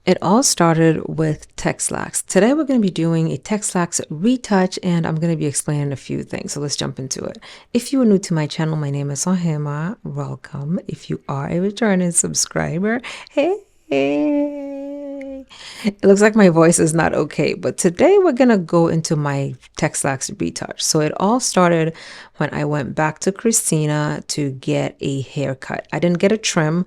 It all started with Texlax. Today we're going to be doing a Texlax retouch and I'm going to be explaining a few things. So let's jump into it. If you are new to my channel, my name is Ohemaa. Welcome. If you are a returning subscriber, hey. It looks like my voice is not okay, but today we're going to go into my Texlax retouch. So it all started when I went back to Christina to get a haircut. I didn't get a trim.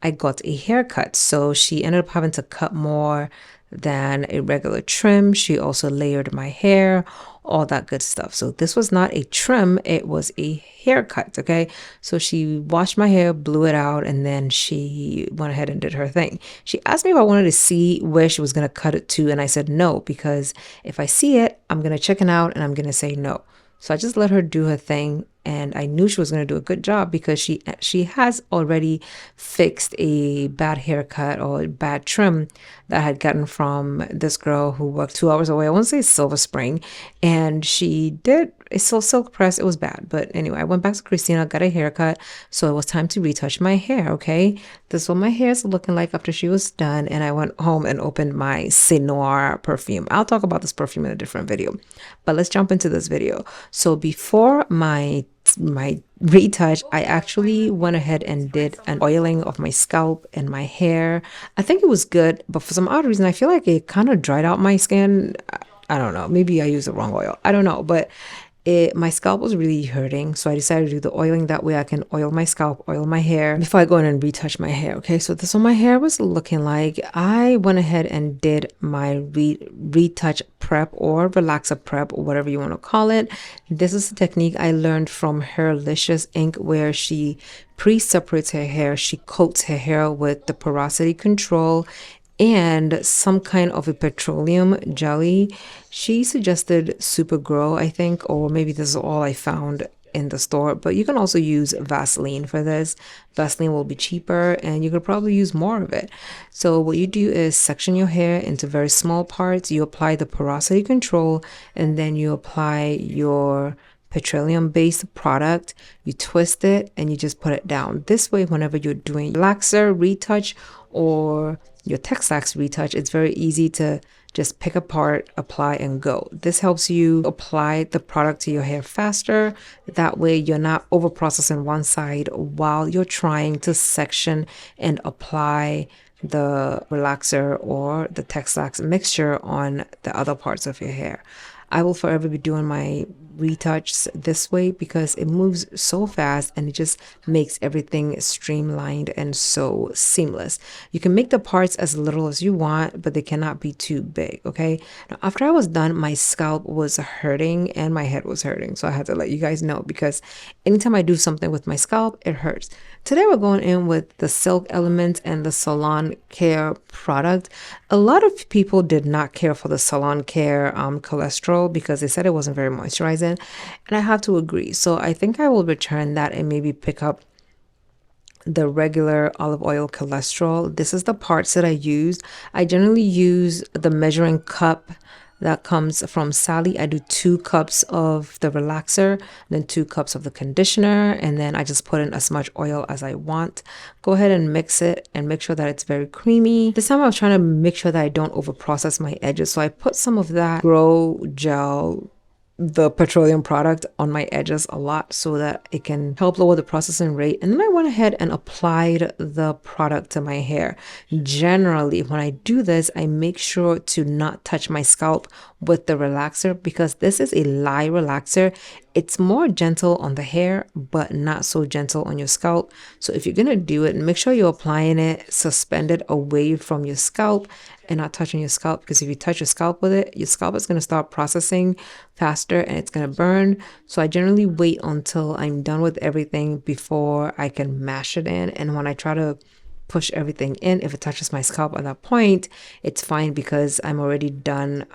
I got a haircut. So she ended up having to cut more than a regular trim. She also layered my hair, all that good stuff. So this was not a trim, it was a haircut. Okay. So she washed my hair, blew it out, and then she went ahead and did her thing. She asked me if I wanted to see where she was going to cut it to. And I said no, because if I see it, I'm going to chicken out and I'm going to say no. So I just let her do her thing, and I knew she was going to do a good job because she has already fixed a bad haircut or a bad trim that I had gotten from this girl who worked 2 hours away. I won't say Silver Spring, and she did a silk press. It was bad, but anyway, I went back to Christina, got a haircut, so it was time to retouch my hair. Okay, this is what my hair is looking like after she was done, and I went home and opened my C'est Noir perfume. I'll talk about this perfume in a different video, but let's jump into this video. So before my retouch, I actually went ahead and did an oiling of my scalp and my hair. I think it was good, but for some odd reason I feel like it kind of dried out my skin. I don't know, maybe I used the wrong oil, I don't know, but my scalp was really hurting, so I decided to do the oiling. That way I can oil my scalp, oil my hair before I go in and retouch my hair. Okay, so this is what my hair was looking like. I went ahead and did my retouch prep or relaxer prep, or whatever you want to call it. This is a technique I learned from Hairlicious Inc., where she pre-separates her hair. She coats her hair with the porosity control and some kind of a petroleum jelly. She suggested Super Grow, I think, or maybe this is all I found in the store, but you can also use Vaseline for this. Vaseline will be cheaper and you could probably use more of it. So what you do is section your hair into very small parts. You apply the porosity control, and then you apply your petroleum based product, you twist it, and you just put it down. This way, whenever you're doing relaxer retouch or your Texlax retouch, it's very easy to just pick apart, apply, and go. This helps you apply the product to your hair faster. That way you're not over processing one side while you're trying to section and apply the relaxer or the Texlax mixture on the other parts of your hair. I will forever be doing my retouches this way because it moves so fast and it just makes everything streamlined and so seamless. You can make the parts as little as you want, but they cannot be too big. Okay, now after I was done, my scalp was hurting and my head was hurting, so I had to let you guys know, because anytime I do something with my scalp, it hurts. Today we're going in with the Silk Element and the Salon Care product. A lot of people did not care for the Salon Care cholesterol because they said it wasn't very moisturizing, and I have to agree. So I think I will return that and maybe pick up the regular olive oil cholesterol. This is the parts that I use. I generally use the measuring cup that comes from Sally. I do 2 cups of the relaxer, then 2 cups of the conditioner, and then I just put in as much oil as I want. Go ahead and mix it and make sure that it's very creamy. This time I was trying to make sure that I don't over process my edges, so I put some of that Grow Gel, the petroleum product, on my edges a lot so that it can help lower the processing rate. And then I went ahead and applied the product to my hair. Generally, when I do this, I make sure to not touch my scalp with the relaxer, because this is a lye relaxer. It's more gentle on the hair, but not so gentle on your scalp. So if you're going to do it, make sure you're applying it suspended away from your scalp and not touching your scalp, because if you touch your scalp with it, your scalp is going to start processing faster and it's going to burn. So I generally wait until I'm done with everything before I can mash it in. And when I try to push everything in, if it touches my scalp at that point, it's fine because I'm already done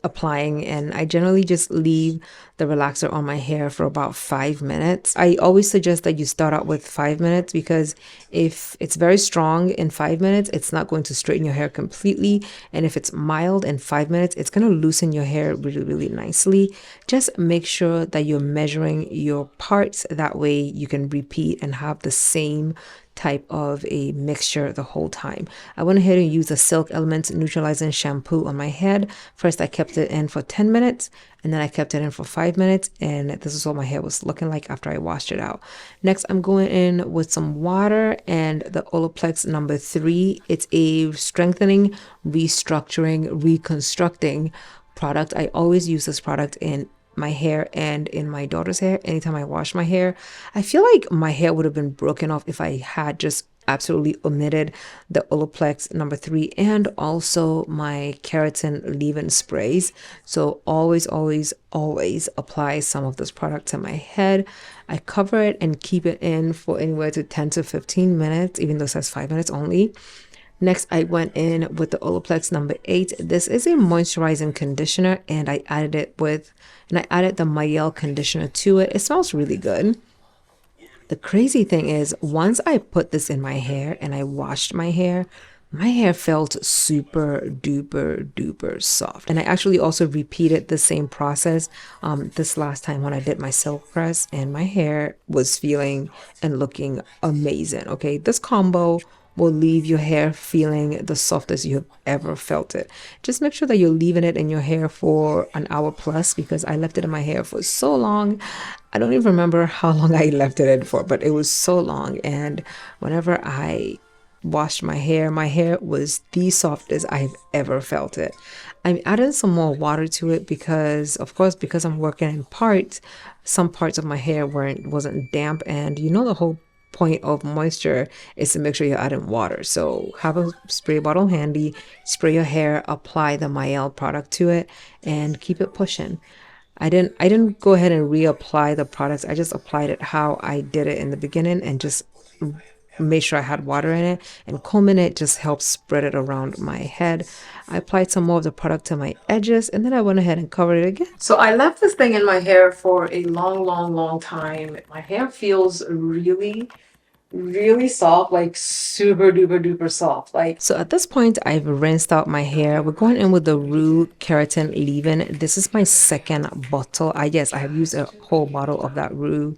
applying, and I generally just leave the relaxer on my hair for about 5 minutes. I always suggest that you start out with 5 minutes, because if it's very strong in 5 minutes, it's not going to straighten your hair completely, and if it's mild in 5 minutes, it's going to loosen your hair really, really nicely. Just make sure that you're measuring your parts, that way you can repeat and have the same type of a mixture the whole time. I went ahead and used the Silk Elements neutralizing shampoo on my head. First, I kept it in for 10 minutes, and then I kept it in for 5 minutes, and this is what my hair was looking like after I washed it out. Next, I'm going in with some water and the Olaplex number 3. It's a strengthening, restructuring, reconstructing product. I always use this product in my hair and in my daughter's hair. Anytime I wash my hair, I feel like my hair would have been broken off if I had just absolutely omitted the Olaplex number 3 and also my keratin leave-in sprays. So always, always, always apply some of this product to my head. I cover it and keep it in for anywhere to 10 to 15 minutes, even though it says 5 minutes only. Next, I went in with the Olaplex number 8. This is a moisturizing conditioner, and I added the Mayel conditioner to it. It smells really good. The crazy thing is, once I put this in my hair and I washed my hair felt super duper duper soft. And I actually also repeated the same process this last time when I did my silk press, and my hair was feeling and looking amazing. Okay, this combo will leave your hair feeling the softest you have ever felt it. Just make sure that you're leaving it in your hair for an hour plus, because I left it in my hair for so long. I don't even remember how long I left it in for, but it was so long. And whenever I washed my hair was the softest I've ever felt it. I'm adding some more water to it because, of course, because I'm working in parts, some parts of my hair wasn't damp, and you know the whole point of moisture is to make sure you're adding water. So have a spray bottle handy, spray your hair, apply the Mayel product to it, and keep it pushing. I didn't go ahead and reapply the products. I just applied it how I did it in the beginning and just made sure I had water in it, and combing it just helps spread it around my head. I applied some more of the product to my edges, and then I went ahead and covered it again. So I left this thing in my hair for a long time. My hair feels really soft, like super duper duper soft. Like, so at this point I've rinsed out my hair. We're going in with the Rue Keratin leave-in. This is my second bottle. I have used a whole bottle of that Rue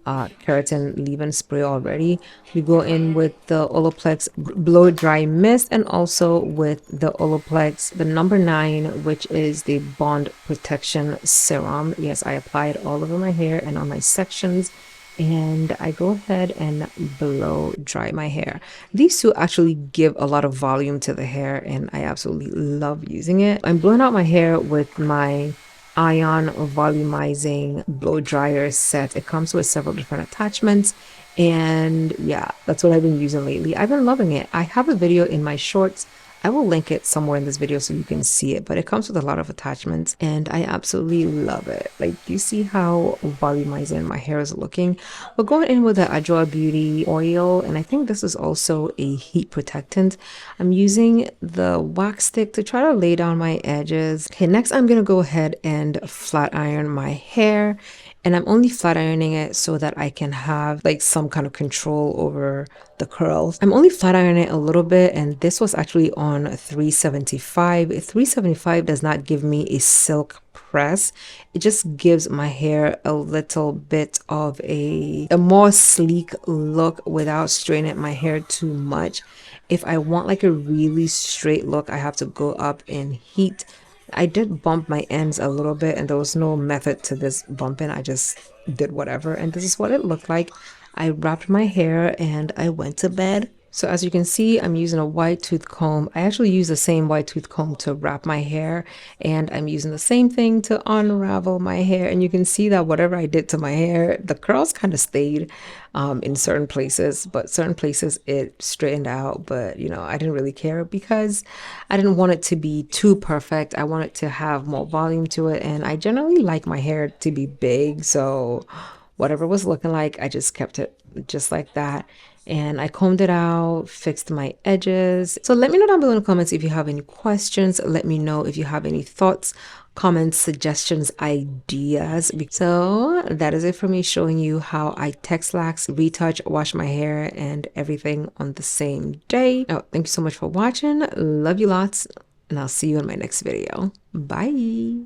keratin leave-in spray already. We go in with the Olaplex blow dry mist, and also with the Olaplex the number 9, which is the bond protection serum. Yes, I apply it all over my hair and on my sections, and I go ahead and blow dry my hair. These two actually give a lot of volume to the hair, and I absolutely love using it. I'm blowing out my hair with my ion volumizing blow dryer set. It comes with several different attachments, and yeah, that's what I've been using lately. I've been loving it. I have a video in my shorts. I will link it somewhere in this video so you can see it, but it comes with a lot of attachments, and I absolutely love it. Like, you see how volumizing my hair is looking? We're going in with the Adjoa Beauty oil, and I think this is also a heat protectant. I'm using the wax stick to try to lay down my edges. Okay, next I'm gonna go ahead and flat iron my hair. And I'm only flat ironing it so that I can have like some kind of control over the curls. I'm only flat ironing it a little bit, and this was actually on 375. 375 does not give me a silk press. It just gives my hair a little bit of a more sleek look without straining my hair too much. If I want like a really straight look, I have to go up in heat. I did bump my ends a little bit, and there was no method to this bumping. I just did whatever, and this is what it looked like. I wrapped my hair and I went to bed. So as you can see, I'm using a wide tooth comb. I actually use the same wide tooth comb to wrap my hair, and I'm using the same thing to unravel my hair. And you can see that whatever I did to my hair, the curls kind of stayed in certain places, but certain places it straightened out. But you know, I didn't really care because I didn't want it to be too perfect. I wanted to have more volume to it, and I generally like my hair to be big, so whatever was looking like, I just kept it just like that. And I combed it out, fixed my edges. So let me know down below in the comments if you have any questions. Let me know if you have any thoughts, comments, suggestions, ideas. So that is it for me, showing you how I Texlax, retouch, wash my hair and everything on the same day. Oh, thank you so much for watching. Love you lots, and I'll see you in my next video. Bye.